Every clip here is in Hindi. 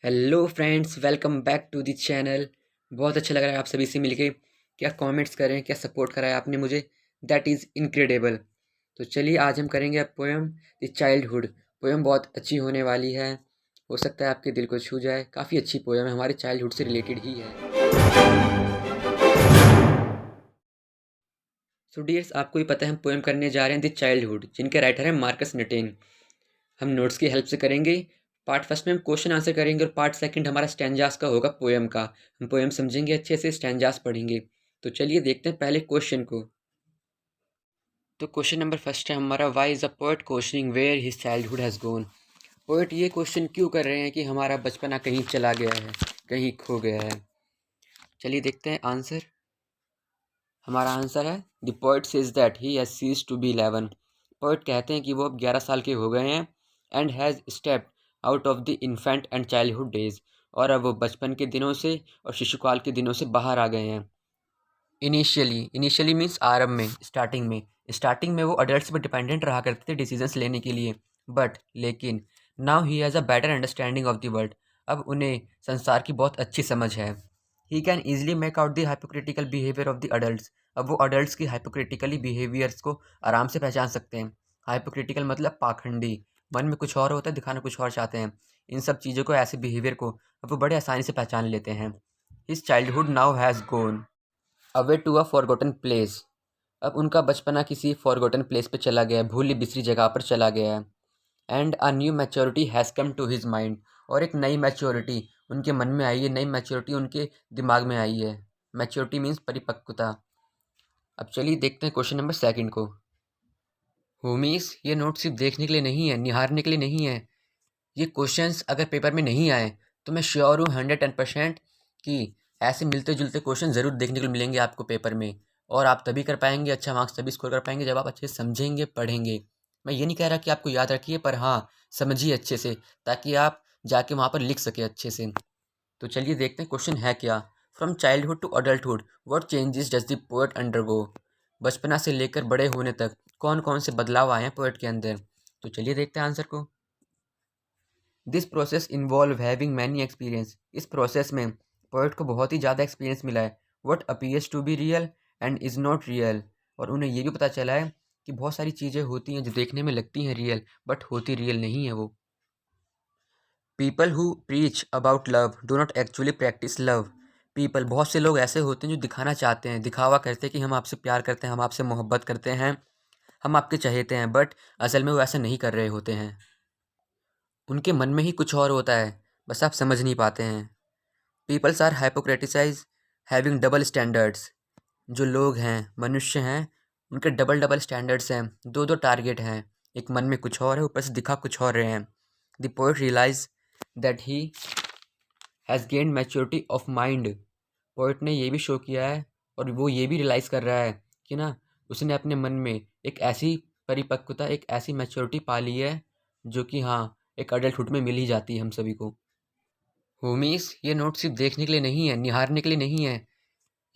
Hello friends, welcome back to the channel. बहुत अच्छा लग रहा है आप सभी से मिलके। क्या कमेंट्स करें, क्या सपोर्ट करा है आपने मुझे, दैट इज़ इनक्रेडिबल। तो चलिए आज हम करेंगे अब पोएम द चाइल्डहुड। पोएम बहुत अच्छी होने वाली है, हो सकता है आपके दिल को छू जाए। काफ़ी अच्छी पोएम है, हमारे चाइल्डहुड से रिलेटेड ही है। सो डियर्स, आपको ही पता है हम पोएम करने जा रहे हैं द चाइल्डहुड, जिनके राइटर हैं मार्कस नटेन। हम नोट्स की हेल्प से करेंगे। पार्ट फर्स्ट में हम क्वेश्चन आंसर करेंगे और पार्ट सेकंड हमारा स्टैंजास का होगा, पोएम का। हम पोएम समझेंगे अच्छे से, स्टैंजास पढ़ेंगे। तो चलिए देखते हैं पहले क्वेश्चन को। तो क्वेश्चन नंबर फर्स्ट है हमारा, why is a poet questioning where his childhood has gone. Poet ये क्वेश्चन क्यों कर रहे हैं कि हमारा बचपना कहीं चला गया है, कहीं खो गया है। चलिए देखते हैं आंसर। हमारा आंसर है, the poet says that he has ceased to be 11। Poet कहते हैं कि वो अब 11 साल के हो गए हैं। And has stepped out of the infant and childhood days, और अब वो बचपन के दिनों से और शिशुकाल के दिनों से बाहर आ गए हैं। इनिशियली मीन्स आरंभ में, स्टार्टिंग में वो अडल्ट्स पर डिपेंडेंट रहा करते थे डिसीजंस लेने के लिए। बट लेकिन now he has a better understanding of the world. अब उन्हें संसार की बहुत अच्छी समझ है। He can easily make out the hypocritical behaviour of the adults. अब वो अडल्ट्स की हाइपोक्रिटिकली बिहेवियर्स को आराम से पहचान सकते हैं। हाइपोक्रिटिकल मतलब पाखंडी, मन में कुछ और होता है, दिखाना कुछ और चाहते हैं। इन सब चीज़ों को, ऐसे बिहेवियर को अब वो बड़े आसानी से पहचान लेते हैं। His childhood now has gone away to a forgotten place. अब उनका बचपना किसी फॉरगॉटन प्लेस पे चला गया है, भूली बिसरी जगह पर चला गया है। And a new maturity has come to his mind. और एक नई मैच्योरिटी उनके मन में आई है, नई मैच्योरिटी उनके दिमाग में आई है। मैच्योरिटी मीन्स परिपक्वता। अब चलिए देखते हैं क्वेश्चन नंबर सेकंड को। होमीस, ये नोट सिर्फ देखने के लिए नहीं है, निहारने के लिए नहीं है। ये क्वेश्चंस अगर पेपर में नहीं आए तो मैं श्योर हूँ 110% कि ऐसे मिलते जुलते क्वेश्चन ज़रूर देखने को मिलेंगे आपको पेपर में। और आप तभी कर पाएंगे, अच्छा मार्क्स तभी स्कोर कर पाएंगे जब आप अच्छे से समझेंगे, पढ़ेंगे। मैं ये नहीं कह रहा कि आपको याद रखिए, पर हाँ, समझिए अच्छे से, ताकि आप जाके वहाँ पर लिख सके अच्छे से। तो चलिए देखते हैं क्वेश्चन है क्या। From childhood to adulthood what changes does the poet undergo. बचपना से लेकर बड़े होने तक कौन कौन से बदलाव आए हैं पोएट के अंदर। तो चलिए देखते हैं आंसर को। This process involve having many experience. इस प्रोसेस में पोएट को बहुत ही ज़्यादा एक्सपीरियंस मिला है। What appears to be real and is not real. और उन्हें ये भी पता चला है कि बहुत सारी चीज़ें होती हैं जो देखने में लगती हैं रियल, बट होती रियल नहीं है वो। People who preach about love do not actually practice love. People, बहुत से लोग ऐसे होते हैं जो दिखाना चाहते हैं, दिखावा करते हैं कि हम आपसे प्यार करते हैं, हम आपसे मोहब्बत करते हैं, हम आपके चहेते हैं, बट असल में वो ऐसा नहीं कर रहे होते हैं। उनके मन में ही कुछ और होता है, बस आप समझ नहीं पाते हैं। Peoples are hypocriticise having double standards. जो लोग हैं, मनुष्य हैं, उनके डबल डबल स्टैंडर्ड्स हैं, दो दो टारगेट हैं। एक मन में कुछ और है, ऊपर से दिखा कुछ और रहे हैं। The poet realise that he has gained maturity of mind. Poet ने ये भी शो किया है और वो ये भी रियलाइज़ कर रहा है कि ना, उसने अपने मन में एक ऐसी परिपक्वता, एक ऐसी मैच्योरिटी पा ली है जो कि हाँ, एक अडल्टहुड में मिल ही जाती है हम सभी को। होमीस, ये नोट सिर्फ देखने के लिए नहीं है, निहारने के लिए नहीं है।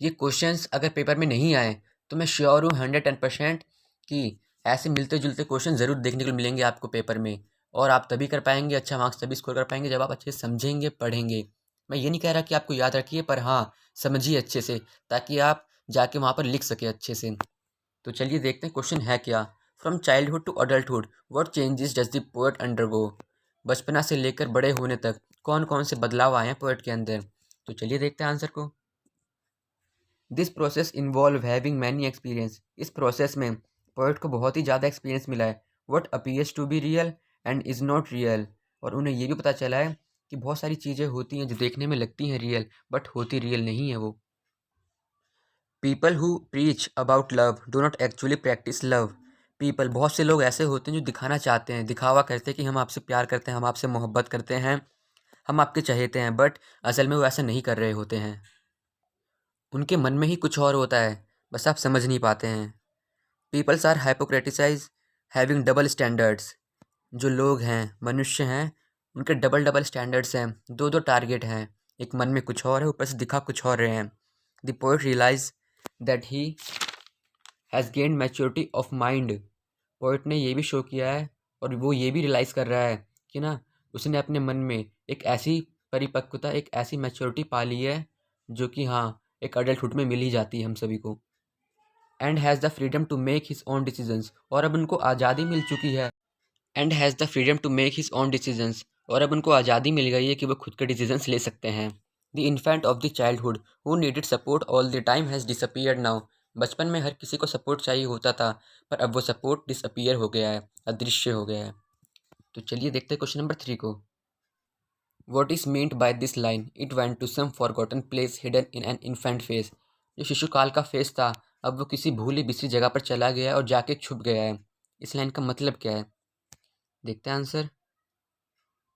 ये क्वेश्चंस अगर पेपर में नहीं आए तो मैं श्योर हूँ 110% कि ऐसे मिलते जुलते क्वेश्चन ज़रूर देखने को मिलेंगे आपको पेपर में। और आप तभी कर पाएंगे, अच्छा मार्क्स तभी स्कोर कर पाएंगे जब आप अच्छे से समझेंगे, पढ़ेंगे। मैं ये नहीं कह रहा कि आपको याद रखिए, पर हाँ, समझिए अच्छे से, ताकि आप जाके वहाँ पर लिख सके अच्छे से। तो चलिए देखते हैं क्वेश्चन है क्या। From childhood to adulthood what changes does the poet undergo. बचपना से लेकर बड़े होने तक कौन कौन से बदलाव आए हैं पोएट के अंदर। तो चलिए देखते हैं आंसर को। This process involve having many experience. इस प्रोसेस में पोएट को बहुत ही ज़्यादा एक्सपीरियंस मिला है। What appears to be real and is not real. और उन्हें ये भी पता चला है कि बहुत सारी चीज़ें होती हैं जो देखने में लगती हैं रियल, बट होती रियल नहीं है वो। People who preach about love do not actually practice love. People, बहुत से लोग ऐसे होते हैं जो दिखाना चाहते हैं, दिखावा करते हैं कि हम आपसे प्यार करते हैं, हम आपसे मोहब्बत करते हैं, हम आपके चहेते हैं, बट असल में वो ऐसा नहीं कर रहे होते हैं। उनके मन में ही कुछ और होता है, बस आप समझ नहीं पाते हैं। Peoples are hypocriticise having double standards. जो लोग हैं, मनुष्य हैं, उनके डबल डबल स्टैंडर्ड्स हैं, दो दो टारगेट हैं। एक मन में कुछ और है, ऊपर से दिखा कुछ और रहे हैं। The poet realise that he has gained maturity of mind. Poet ने ये भी शो किया है और वो ये भी रियलाइज़ कर रहा है कि ना, उसने अपने मन में एक ऐसी परिपक्वता एक ऐसी मैच्योरिटी पा ली है जो कि हाँ एक अडल्टहुड में मिल ही जाती है हम सभी को। And has the freedom to make his own decisions, और अब उनको आज़ादी मिल चुकी है। And has the freedom to make his own decisions, और अब उनको आज़ादी मिल गई है कि वो खुद के डिसीजंस ले सकते हैं। The infant of the childhood who needed support all the time has disappeared now. बचपन में हर किसी को सपोर्ट चाहिए होता था, पर अब वो सपोर्ट डिसअपीयर हो गया है, अदृश्य हो गया है। तो चलिए देखते हैं क्वेश्चन नंबर 3 को। What is meant by this line, it went to some forgotten place hidden in an infant phase. जो शिशुकाल का फेज था, अब वो किसी भूली बिसरी जगह पर चला गया है और जाके छुप गया है। इस लाइन का मतलब क्या है, देखते हैं answer.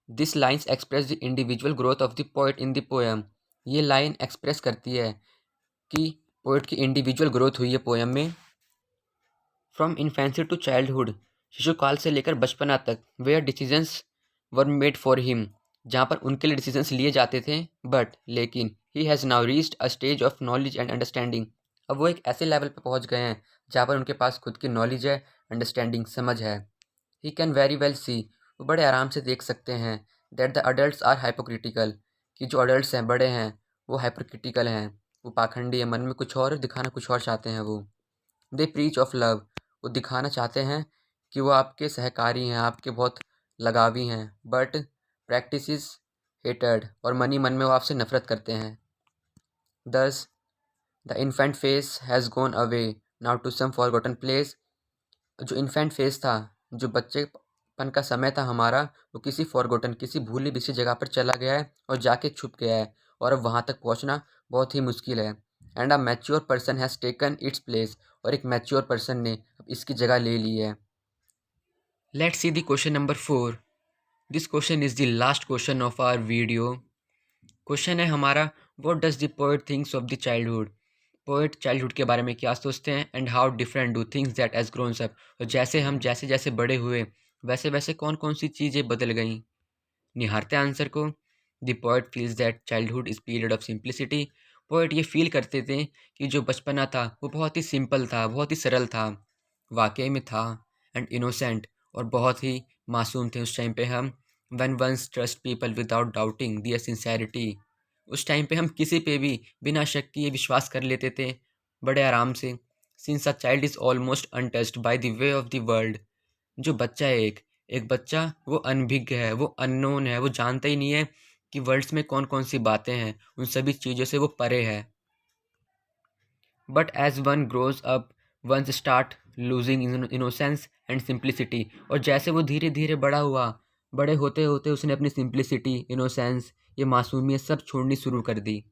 This lines express the individual growth of the poet in the poem. ये लाइन एक्सप्रेस करती है कि पोएट की इंडिविजुअल ग्रोथ हुई है पोएम में। फ्रॉम इन्फेंसी टू चाइल्डहुड, शिशुकाल से लेकर बचपना तक, where decisions were made for him, जहाँ पर उनके लिए डिसीजंस लिए जाते थे, बट लेकिन he has now reached a stage of knowledge and understanding. अब वो एक ऐसे लेवल पर पहुँच गए हैं जहाँ पर उनके पास खुद की नॉलेज है, अंडरस्टैंडिंग, समझ है। He can very well see, वो बड़े आराम से देख सकते हैं, that the adults are hypocritical, कि जो अडल्ट्स हैं, बड़े हैं, वो हाइपोक्रिटिकल हैं, वो पाखंडी है, मन में कुछ और दिखाना कुछ और चाहते हैं वो। दे प्रीच ऑफ लव, वो दिखाना चाहते हैं कि वो आपके सहकारी हैं, आपके बहुत लगावी हैं, बट प्रैक्टिस इज हेटेड, और मनी मन में वो आपसे नफरत करते हैं। Thus the infant phase has gone away now to some forgotten place. जो इन्फेंट फेस था, जो बच्चेपन का समय था हमारा, वो किसी फॉरगॉटन, किसी भूली बिसरी जगह पर चला गया है और जाके छुप गया है, और अब वहाँ तक पहुँचना बहुत ही मुश्किल है। And a mature person has taken its place, और एक मैच्योर पर्सन ने अब इसकी जगह ले ली है। Let's see the question number 4। This question is the last question of our video. Question है हमारा, what does the poet thinks of the childhood. Poet childhood के बारे में क्या सोचते हैं, and how different do things that age grows up. और जैसे हम जैसे जैसे बड़े हुए, वैसे वैसे कौन कौन सी चीज़ें बदल गईं। निहारते हैं आंसर को। The poet feels that childhood is period of simplicity. Poet ये फील करते थे कि जो बचपना था वो बहुत ही सिंपल था, बहुत ही सरल था, वाकई में था, एंड इनोसेंट, और बहुत ही मासूम थे उस टाइम पे हम। One once trust people without doubting their sincerity. उस टाइम पे हम किसी पे भी बिना शक किए विश्वास कर लेते थे, बड़े आराम से। Since a child is almost untouched by the way of the world. जो बच्चा है, एक एक बच्चा, वो अनभिज्ञ है, वो अननोन है, वो जानता ही नहीं है कि वर्ल्ड्स में कौन कौन सी बातें हैं, उन सभी चीज़ों से वो परे है। But as one grows up, one start losing innocence and simplicity. और जैसे वो धीरे धीरे बड़ा हुआ, बड़े होते होते उसने अपनी सिंप्लिसिटी, इनोसेंस, ये मासूमियत सब छोड़नी शुरू कर दी।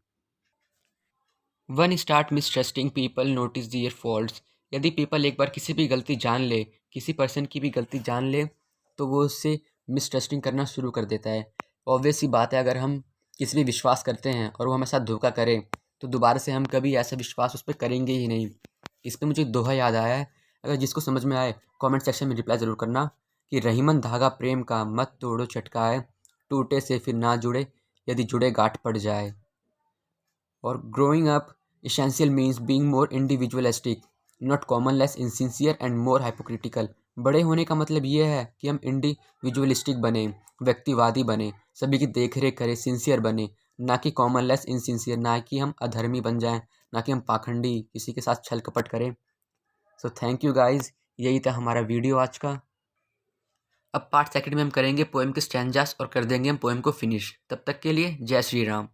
वन स्टार्ट मिसट्रस्टिंग पीपल नोटिस दियर फॉल्ट्स। यदि पीपल एक बार किसी भी गलती जान ले, किसी पर्सन की भी गलती जान ले, तो वो उससे मिसट्रस्टिंग करना शुरू कर देता है। ऑब्वियस सी बात है, अगर हम किसी भी विश्वास करते हैं और वो हमारे साथ धोखा करे, तो दोबारा से हम कभी ऐसा विश्वास उस पर करेंगे ही नहीं। इस पर मुझे एक दोहा याद आया है, अगर जिसको समझ में आए कमेंट सेक्शन में रिप्लाई ज़रूर करना, कि रहीमन धागा प्रेम का मत तोड़ो चटकाए, टूटे से फिर ना जुड़े, यदि जुड़े गांठ पड़ जाए। और growing up essential means being more individualistic, not common, less insincere and more hypocritical। बड़े होने का मतलब ये है कि हम इंडिविजुअलिस्टिक बने, व्यक्तिवादी बने, सभी की देख रेख करें, सिंसियर बने, ना कि कॉमन लेस इनसिंसियर, ना कि हम अधर्मी बन जाएं, ना कि हम पाखंडी किसी के साथ छल कपट करें। सो थैंक यू गाइज, यही था हमारा वीडियो आज का। अब पार्ट सेकंड में हम करेंगे पोएम के स्टैंजास और कर देंगे हम पोएम को फिनिश। तब तक के लिए जय श्री राम।